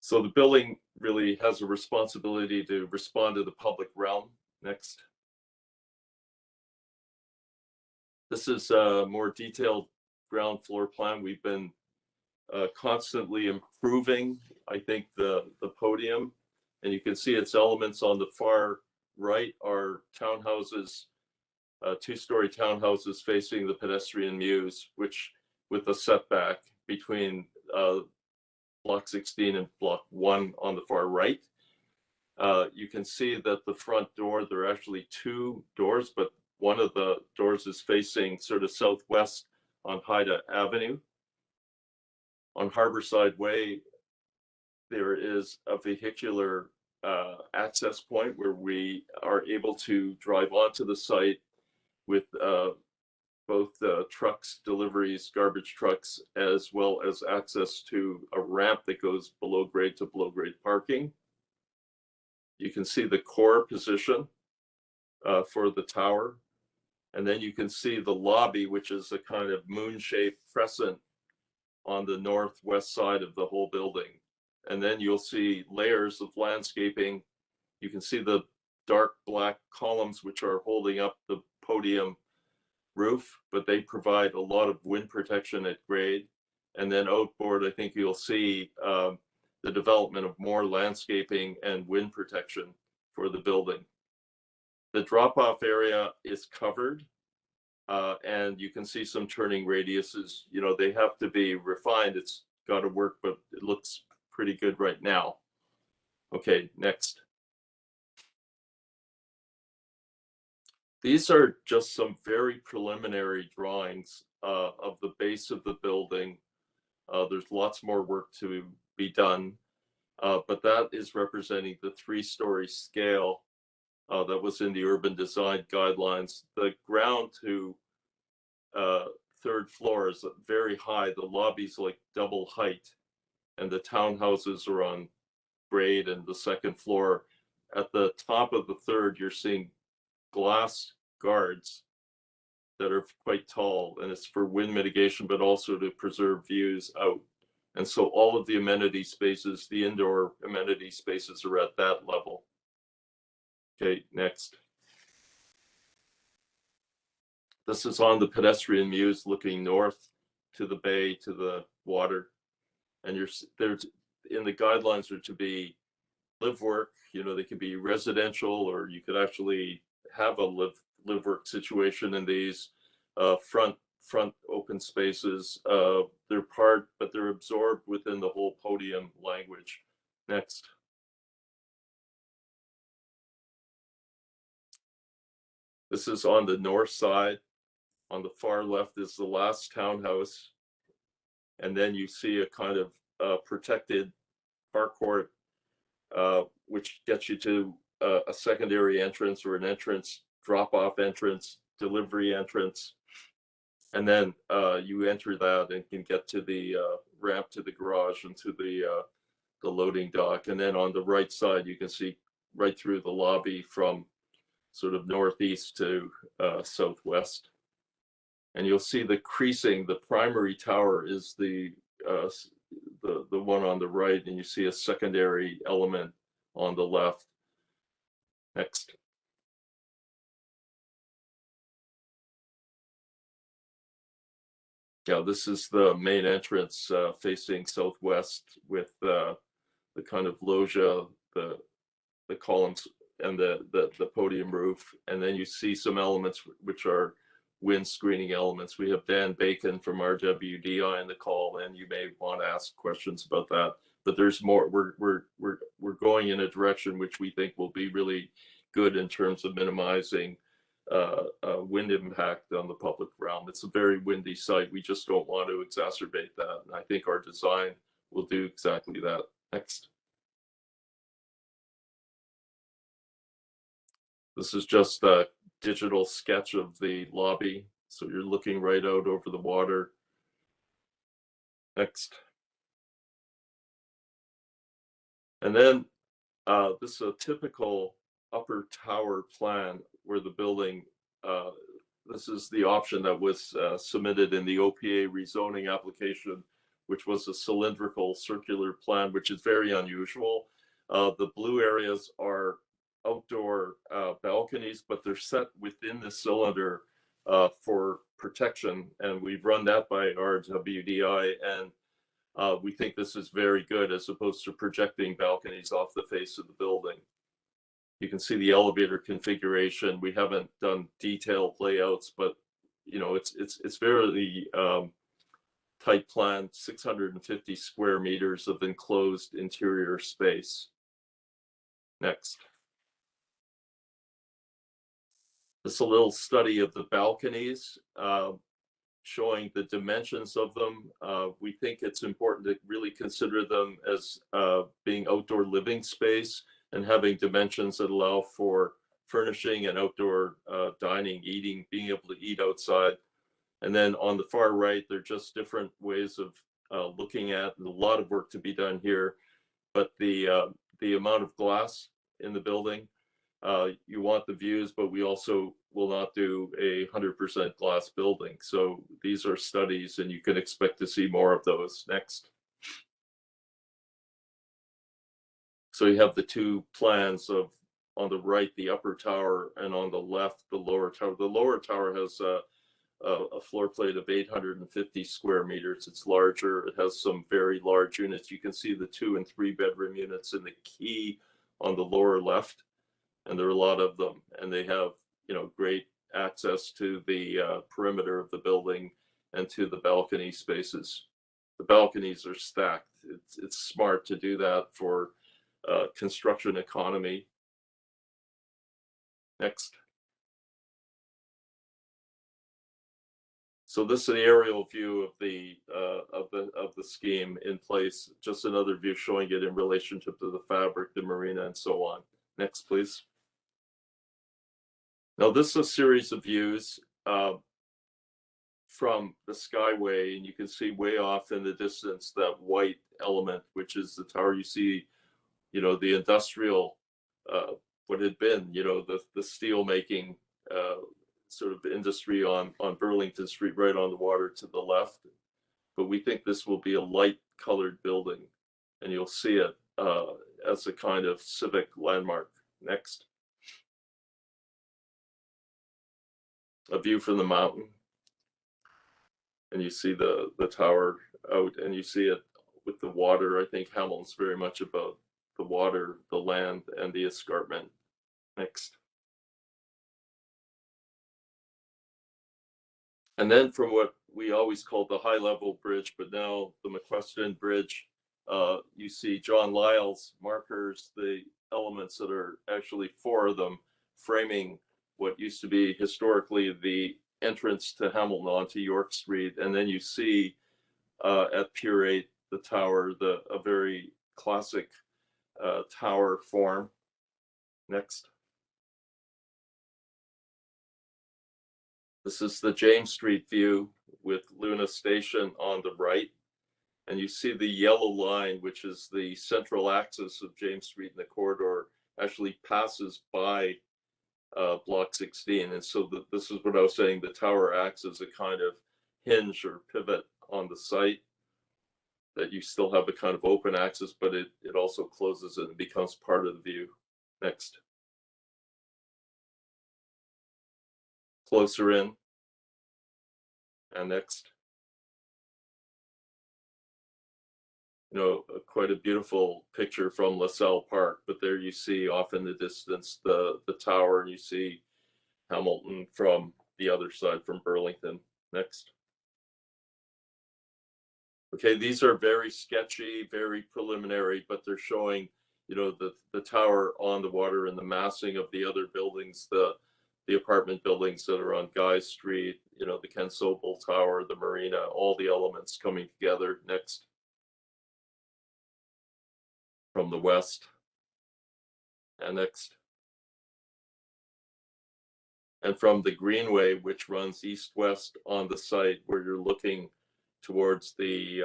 So the building really has a responsibility to respond to the public realm. Next. This is a more detailed ground floor plan. We've been constantly improving, I think, the podium, and you can see its elements on the far right are townhouses, 2-story townhouses facing the pedestrian mews, which with a setback between block 16 and block 1 on the far right. You can see that the front door, there are actually 2 doors, but one of the doors is facing sort of southwest on Haida Avenue. On Harborside Way, there is a vehicular access point where we are able to drive onto the site with both trucks, deliveries, garbage trucks, as well as access to a ramp that goes below grade to below grade parking. You can see the core position for the tower. And then you can see the lobby, which is a kind of moon-shaped crescent on the northwest side of the whole building. And then you'll see layers of landscaping. You can see the dark black columns, which are holding up the podium roof, but they provide a lot of wind protection at grade. And then outboard, I think you'll see the development of more landscaping and wind protection for the building. The drop-off area is covered, and you can see some turning radiuses. You know, they have to be refined. It's got to work, but it looks pretty good right now. Okay, next. These are just some very preliminary drawings of the base of the building. There's lots more work to be done, but that is representing the 3-story scale that was in the urban design guidelines. The ground to 3rd floor is very high. The lobby's like double height, and the townhouses are on grade, and the 2nd floor. At the top of the 3rd, you're seeing glass guards that are quite tall, and it's for wind mitigation, but also to preserve views out. And so all of the amenity spaces, the indoor amenity spaces, are at that level. Okay, next. This is on the pedestrian mews looking north to the bay, to the water. And there's in the guidelines are to be live work, you know, they could be residential, or you could actually have a live work situation in these front open spaces. They're part, but they're absorbed within the whole podium language. Next. This is on the north side. On the far left is the last townhouse. And then you see a kind of protected carport, which gets you to a secondary entrance, or an entrance, drop-off entrance, delivery entrance. And then you enter that and can get to the ramp to the garage and to the loading dock. And then on the right side, you can see right through the lobby from sort of northeast to southwest. And you'll see the creasing. The primary tower is the one on the right, and you see a secondary element on the left. Next. Yeah, this is the main entrance facing southwest, with the kind of loggia, the columns, and the podium roof. And then you see some elements which are wind screening elements. We have Dan Bacon from RWDI in the call, and you may want to ask questions about that. But there's more. We're going in a direction which we think will be really good in terms of minimizing wind impact on the public realm. It's a very windy site. We just don't want to exacerbate that. And I think our design will do exactly that. Next. This is just a digital sketch of the lobby. So you're looking right out over the water. Next. And then this is a typical upper tower plan where the building, this is the option that was submitted in the OPA rezoning application, which was a cylindrical circular plan, which is very unusual. The blue areas are outdoor balconies, but they're set within the cylinder for protection. And we've run that by our WDI, and we think this is very good as opposed to projecting balconies off the face of the building. You can see the elevator configuration. We haven't done detailed layouts, but you know, it's very tight plan, 650 square meters of enclosed interior space. Next. This is a little study of the balconies, showing the dimensions of them. We think it's important to really consider them as being outdoor living space and having dimensions that allow for furnishing and outdoor dining, eating, being able to eat outside. And then on the far right, they're just different ways of looking at. A lot of work to be done here, but the amount of glass in the building, you want the views, but we also will not do a 100% glass building. So these are studies, and you can expect to see more of those. Next. So you have the two plans of, on the right, the upper tower, and on the left, the lower tower. The lower tower has a floor plate of 850 square meters. It's larger. It has some very large units. You can see the 2 and 3 bedroom units in the key on the lower left, and there are a lot of them. And they have, great access to the perimeter of the building and to the balcony spaces. The balconies are stacked. It's smart to do that for construction economy. Next. So this is an aerial view of the scheme in place. Just another view showing it in relationship to the fabric, the marina, and so on. Next, please. Now this is a series of views from the Skyway, and you can see way off in the distance that white element, which is the tower. You see, the industrial, what had been, the steel making sort of industry on Burlington Street, right on the water to the left. But we think this will be a light colored building, and you'll see it as a kind of civic landmark. Next. A view from the mountain. And you see the tower out, and you see it with the water. I think Hamilton's very much about the water, the land, and the escarpment. Next. And then from what we always called the high level bridge, but now the Mcquestion Bridge, you see John Lyle's markers, the elements that are actually 4 of them framing what used to be historically the entrance to Hamilton onto York Street. And then you see at Pier 8, the tower, a very classic tower form. Next. This is the James Street view with Luna Station on the right. And you see the yellow line, which is the central axis of James Street in the corridor, actually passes by Block 16. And so this is what I was saying, the tower acts as a kind of hinge or pivot on the site, that you still have a kind of open access, but it also closes it and becomes part of the view. Next. Closer in. And next. Quite a beautiful picture from LaSalle Park, but there you see off in the distance the tower, and you see Hamilton from the other side, from Burlington. Next. Okay, these are very sketchy, very preliminary, but they're showing, the tower on the water and the massing of the other buildings, the apartment buildings that are on Guy Street, the Ken Sobel Tower, the marina, all the elements coming together. Next. From the west. And next. And from the Greenway, which runs east-west on the site, where you're looking towards the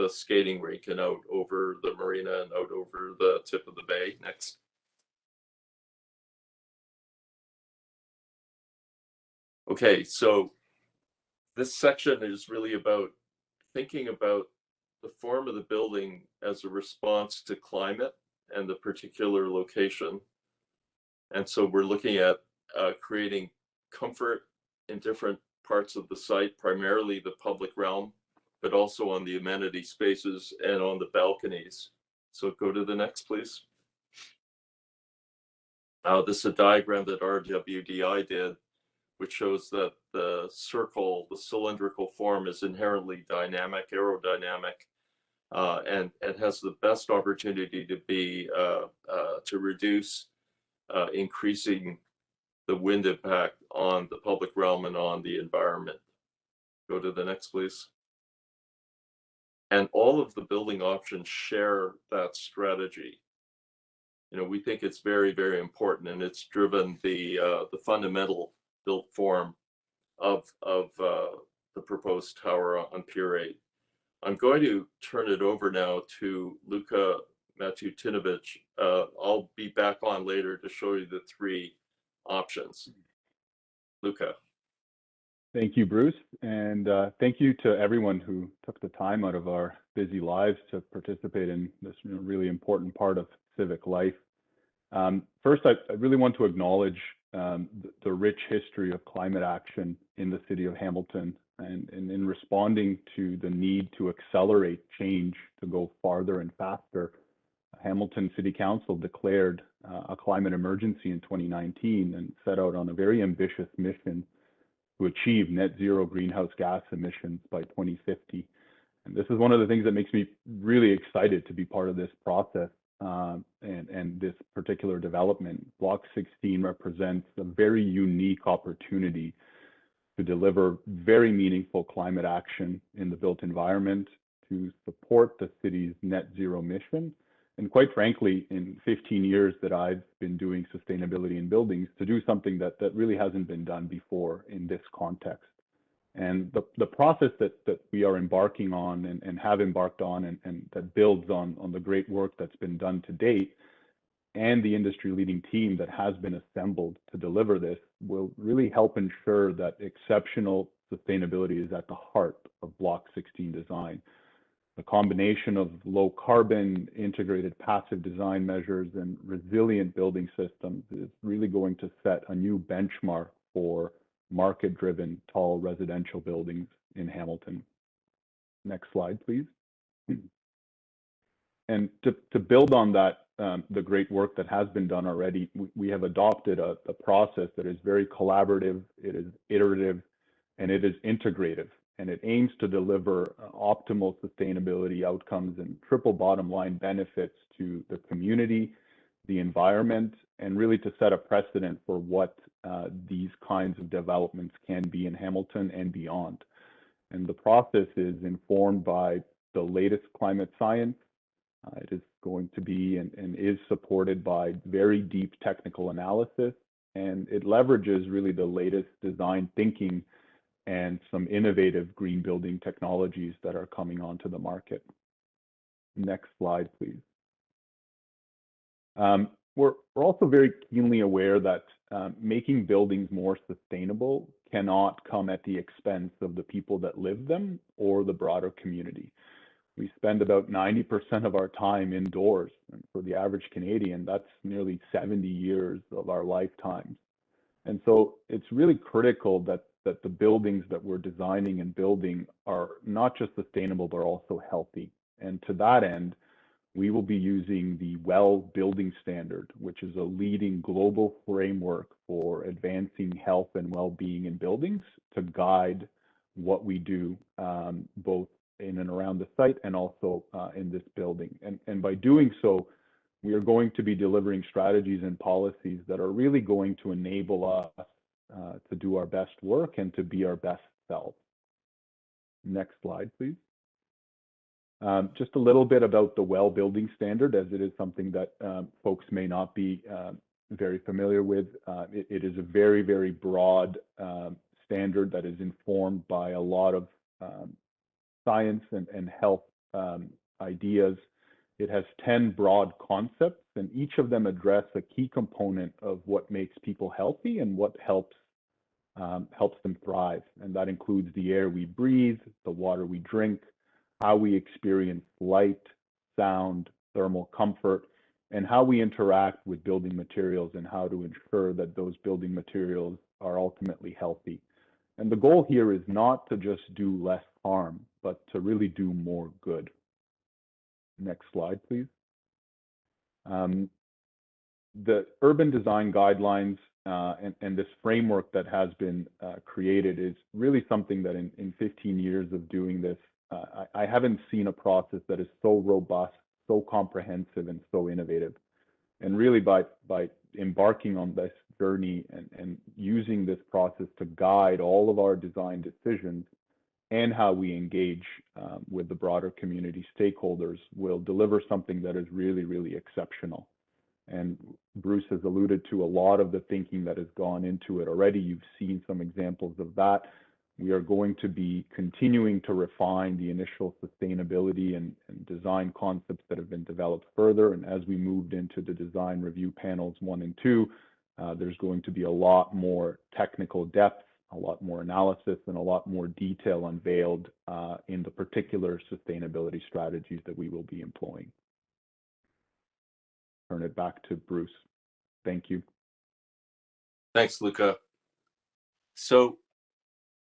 skating rink and out over the marina and out over the tip of the bay. Next. Okay, so this section is really about thinking about the form of the building as a response to climate and the particular location. And so we're looking at creating comfort in different parts of the site, primarily the public realm, but also on the amenity spaces and on the balconies. So go to the next, please. This is a diagram that RWDI did, which shows that the circle, the cylindrical form, is inherently dynamic, aerodynamic, and it has the best opportunity to be to reduce increasing the wind impact on the public realm and on the environment. Go to the next, please. And all of the building options share that strategy. We think it's very, very important, and it's driven the fundamental built form of the proposed tower on Pier 8. I'm going to turn it over now to Luka Matutinovich. I'll be back on later to show you the 3 options. Luka. Thank you, Bruce, and thank you to everyone who took the time out of our busy lives to participate in this really important part of civic life. First, I really want to acknowledge the rich history of climate action in the city of Hamilton, and in responding to the need to accelerate change to go farther and faster. Hamilton City Council declared a climate emergency in 2019 and set out on a very ambitious mission to achieve net zero greenhouse gas emissions by 2050. And this is one of the things that makes me really excited to be part of this process and this particular development. Block 16 represents a very unique opportunity to deliver very meaningful climate action in the built environment, to support the city's net zero mission, and quite frankly, in 15 years that I've been doing sustainability in buildings, to do something that really hasn't been done before in this context. And the process that we are embarking on and have embarked on and that builds on the great work that's been done to date, and the industry leading team that has been assembled to deliver this, will really help ensure that exceptional sustainability is at the heart of Block 16 design. The combination of low carbon, integrated passive design measures, and resilient building systems is really going to set a new benchmark for market-driven tall residential buildings in Hamilton. Next slide, please. And to build on that, the great work that has been done already, we have adopted a process that is very collaborative, it is iterative, and it is integrative. And it aims to deliver optimal sustainability outcomes and triple bottom line benefits to the community, the environment, and really to set a precedent for what these kinds of developments can be in Hamilton and beyond. And the process is informed by the latest climate science. It is going to be and is supported by very deep technical analysis, and it leverages really the latest design thinking and some innovative green building technologies that are coming onto the market. Next slide, please. We're also very keenly aware that making buildings more sustainable cannot come at the expense of the people that live them or the broader community. We spend about 90% of our time indoors, and for the average Canadian, that's nearly 70 years of our lifetimes. And so it's really critical that the buildings that we're designing and building are not just sustainable, but also healthy. And to that end, we will be using the WELL Building Standard, which is a leading global framework for advancing health and well-being in buildings, to guide what we do, both in and around the site and also in this building. And by doing so, we are going to be delivering strategies and policies that are really going to enable us to do our best work and to be our best selves. Next slide, please. Just a little bit about the WELL Building Standard, as it is something that folks may not be very familiar with. It is a very, very broad standard that is informed by a lot of science and health ideas. It has 10 broad concepts, and each of them address a key component of what makes people healthy and what helps them thrive. And that includes the air we breathe, the water we drink, how we experience light, sound, thermal comfort, and how we interact with building materials and how to ensure that those building materials are ultimately healthy. And the goal here is not to just do less harm, but to really do more good. Next slide, please. The urban design guidelines and this framework that has been created is really something that in 15 years of doing this, I haven't seen a process that is so robust, so comprehensive, and so innovative. And really by embarking on this journey and using this process to guide all of our design decisions and how we engage with the broader community stakeholders, will deliver something that is really, really exceptional. And Bruce has alluded to a lot of the thinking that has gone into it already. You've seen some examples of that. We are going to be continuing to refine the initial sustainability and design concepts that have been developed further. And as we moved into the design review panels 1 and 2, there's going to be a lot more technical depth, a lot more analysis, and a lot more detail unveiled in the particular sustainability strategies that we will be employing. Turn it back to Bruce. Thank you. Thanks, Luca. So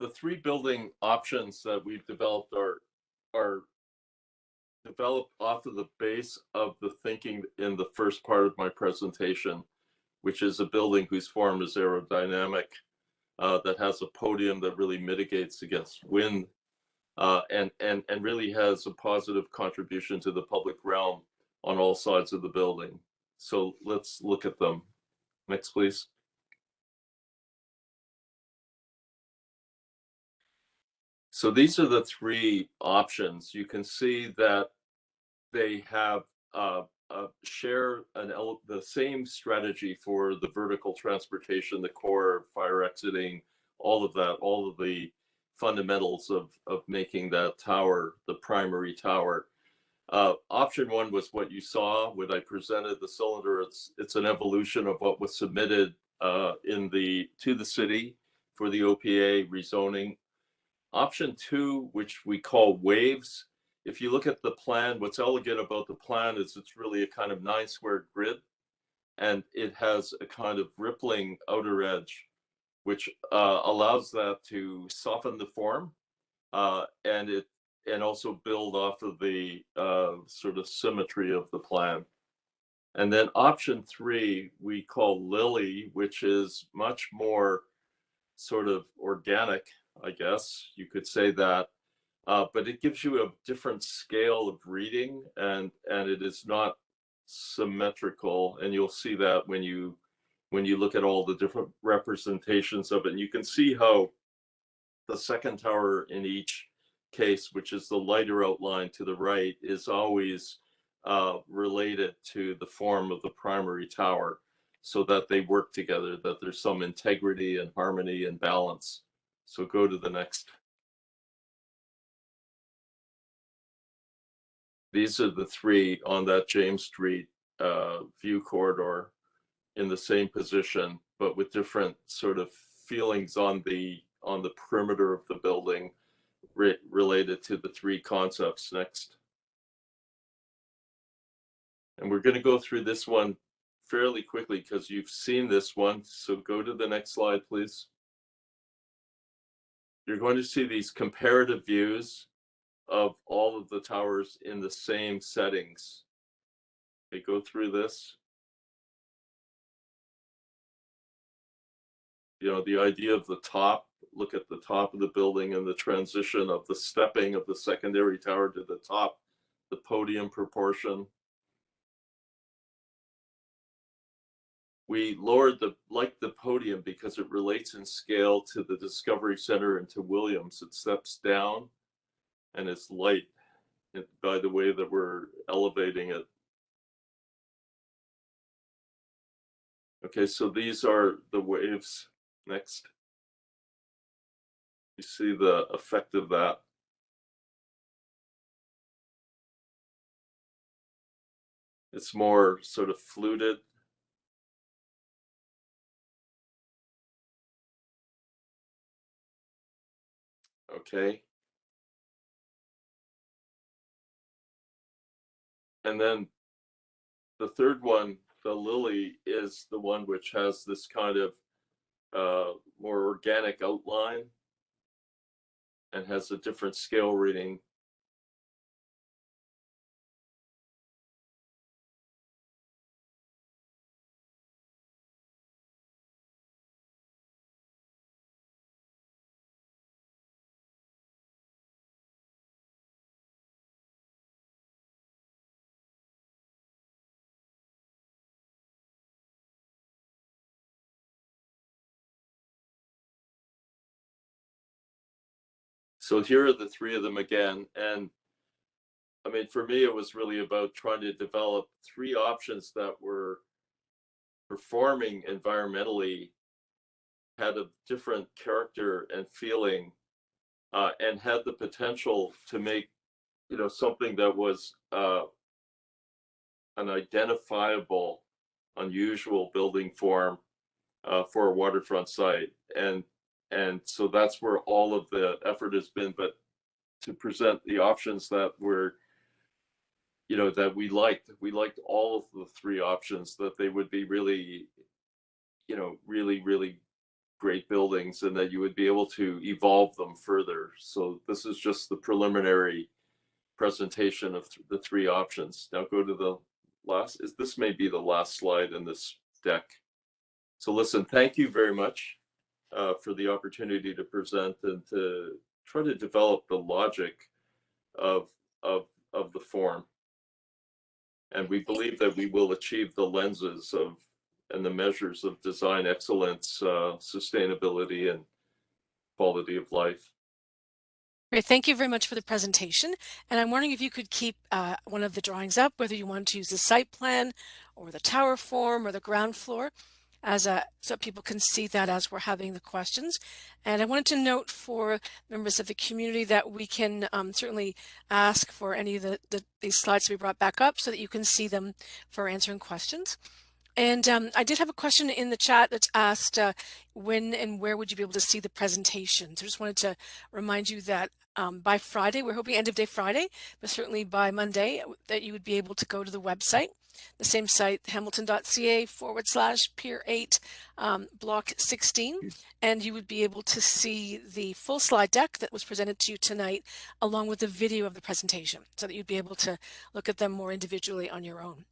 the three building options that we've developed are developed off of the base of the thinking in the first part of my presentation, which is a building whose form is aerodynamic, that has a podium that really mitigates against wind, and really has a positive contribution to the public realm on all sides of the building. So let's look at them. Next, please. So these are the three options. You can see that they have share the same strategy for the vertical transportation, the core, fire exiting, all of that, all of the fundamentals of making that tower the primary tower. Option one was what you saw when I presented the cylinder. It's an evolution of what was submitted to the city for the OPA rezoning. Option two, which we call waves. If you look at the plan, what's elegant about the plan is it's really a kind of 9-square grid, and it has a kind of rippling outer edge, which allows that to soften the form, and also build off of the sort of symmetry of the plan. And then option three, we call Lily, which is much more sort of organic, I guess you could say that, but it gives you a different scale of reading, and it is not symmetrical, and you'll see that when you look at all the different representations of it. And you can see how the second tower in each case, which is the lighter outline to the right, is always related to the form of the primary tower, so that they work together, that there's some integrity and harmony and balance. So go to the next. These are the three on that James Street view corridor in the same position, but with different sort of feelings on the perimeter of the building related to the three concepts. Next. And we're going to go through this one fairly quickly because you've seen this one. So go to the next slide, please. You're going to see these comparative views of all of the towers in the same settings. Okay, go through this. You know, the idea of the top, look at the top of the building and the transition of the stepping of the secondary tower to the top, the podium proportion. We lowered like the podium because it relates in scale to the Discovery Center and to Williams. It steps down and it's light by the way that we're elevating it. Okay, so these are the waves. Next. You see the effect of that. It's more sort of fluted. Okay. And then the third one, the Lily, is the one which has this kind of more organic outline and has a different scale reading. So here are the three of them again. And I mean, for me, it was really about trying to develop three options that were performing environmentally, had a different character and feeling, and had the potential to make, you know, something that was an identifiable, unusual building form for a waterfront site. And so that's where all of the effort has been. But to present the options that were you know, that we liked. We liked all of the three options, that they would be really, you know, really great buildings, and that you would be able to evolve them further. So this is just the preliminary presentation of the three options. Now go to the last, this may be the last slide in this deck. So listen, thank you very much for the opportunity to present and to try to develop the logic of, of the form. And we believe that we will achieve the lenses of and the measures of design excellence, sustainability, and quality of life. Great, thank you very much for the presentation. And I'm wondering if you could keep one of the drawings up, whether you want to use the site plan or the tower form or the ground floor, as so people can see that as we're having the questions. And I wanted to note for members of the community that we can certainly ask for any of these slides to be brought back up so that you can see them for answering questions. And I did have a question in the chat that's asked when and where would you be able to see the presentation? So I just wanted to remind you that by Friday, we're hoping end of day Friday, but certainly by Monday that you would be able to go to the website, the same site, hamilton.ca/Pier 8 Block 16, and you would be able to see the full slide deck that was presented to you tonight, along with the video of the presentation, so that you'd be able to look at them more individually on your own.